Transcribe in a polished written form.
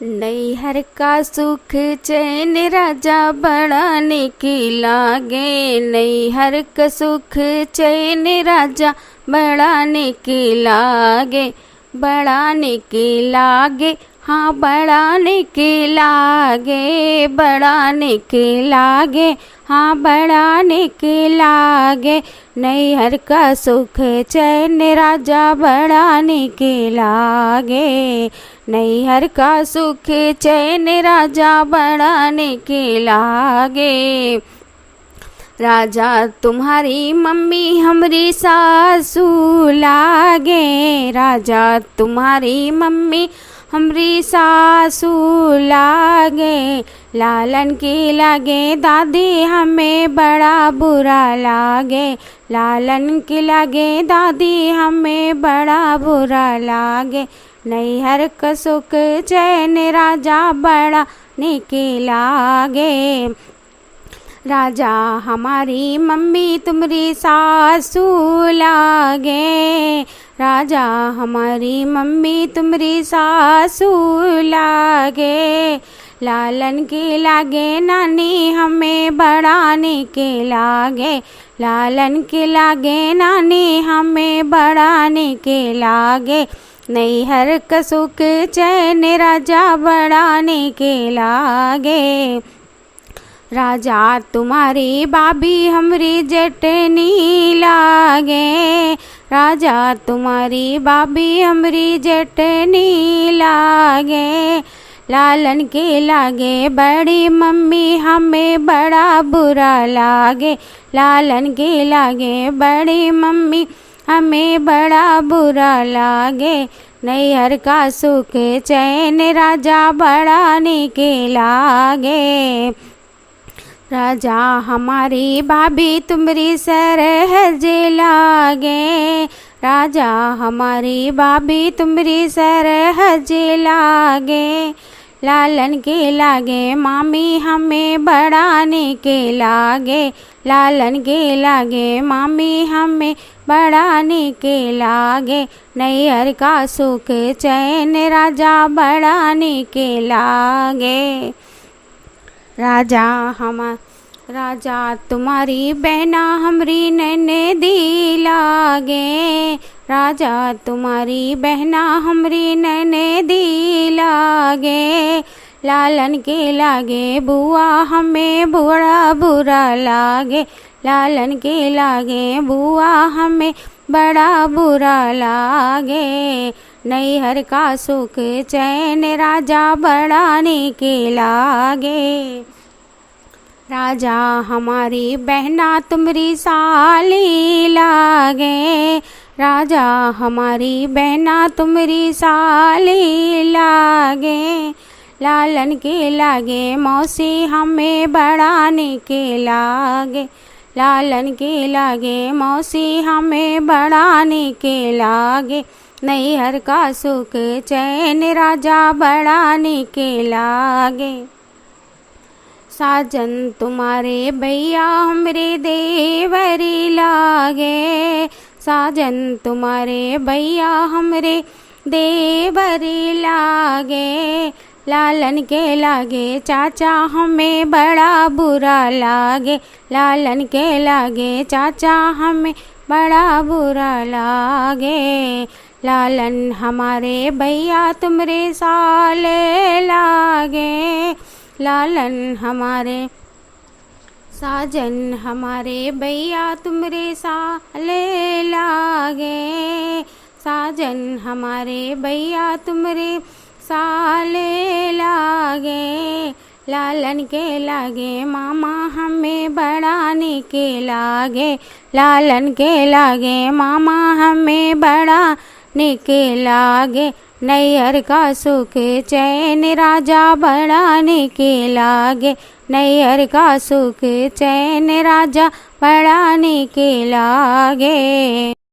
नैहर का सुख चैन राजा बड़ा निक लागे। नैहर का सुख चैन राजा बड़ा निक लागे। बड़ा निक लागे, हाँ बड़ा निक लागे। बड़ा निक लागे, हाँ बड़ा निक लागे। नैहर का सुख चैन राजा बड़ा निक लागे। नैहर का सुख चैन राजा बड़ा निक लागे। राजा तुम्हारी मम्मी हमरी सासू लागे। राजा तुम्हारी मम्मी हमरी सासू लागे। लालन की लागे दादी हमें बड़ा बुरा लागे। लालन की लागे दादी हमें बड़ा बुरा लागे। नैहर का सुख चैन राजा बड़ा निक लागे। राजा हमारी मम्मी तुम्हारी सासू लागे। राजा हमारी मम्मी तुम्हारी सासू लागे। लालन की लागे नानी हमें बड़ा निक लागे। लालन की लागे नानी हमें बड़ा निक लागे। नैहर का सुख चैन राजा बड़ा निक लागे। राजा तुम्हारी बाबी हमरी जटनी लागे। राजा तुम्हारी बाबी हमरी जटनी लागे। लालन के लागे बड़ी मम्मी हमें बड़ा बुरा लागे। लालन के लागे बड़ी मम्मी हमें बड़ा बुरा लागे। नैहर का सुख चैन राजा बड़ा निक लागे। राजा हमारी भाभी तुम्हारी सरहज लागे। राजा हमारी भाभी तुम्हारी सरहज लागे। लालन के लागे मामी हमें बड़ा निक लागे। लालन के लागे मामी हमें बड़ा निक लागे। नैहर का सुख चैन राजा बड़ा निक लागे। राजा तुम्हारी बहना हमरी ननदी लागे। राजा तुम्हारी बहना हमरी ननदी लागे। लालन के लागे बुआ हमें बड़ा बुरा लागे। लालन के लागे बुआ हमें बड़ा बुरा लागे। नैहर का सुख चैन राजा बड़ा निक लागे। राजा हमारी बहना तुम्हारी साली लागे। राजा हमारी बहना तुम्हारी साली लागे। लालन के लागे मौसी हमें बड़ा निक लागे। लालन के लागे मौसी हमें बड़ा निक लागे। नैहर का सुख चैन राजा बड़ा निक लागे। साजन तुम्हारे भैया हमरे देवरी लागे। साजन तुम्हारे भैया हमरे देवरी लागे। लालन के लागे चाचा हमें बड़ा बुरा लागे। लालन के लागे चाचा हमें बड़ा बुरा लागे। लालन हमारे भैया तुम्हारे साले लागे। लालन हमारे साजन हमारे भैया तुम्हारे साले लागे। साजन हमारे भैया तुम्हारे साले लागे। लालन के लागे मामा हमें बड़ा निक लागे। लालन के लागे मामा हमें बड़ा निक लागे। नैहर का सुख चैन राजा बड़ा निक लागे। नैहर का सुख चैन राजा बड़ा निक लागे।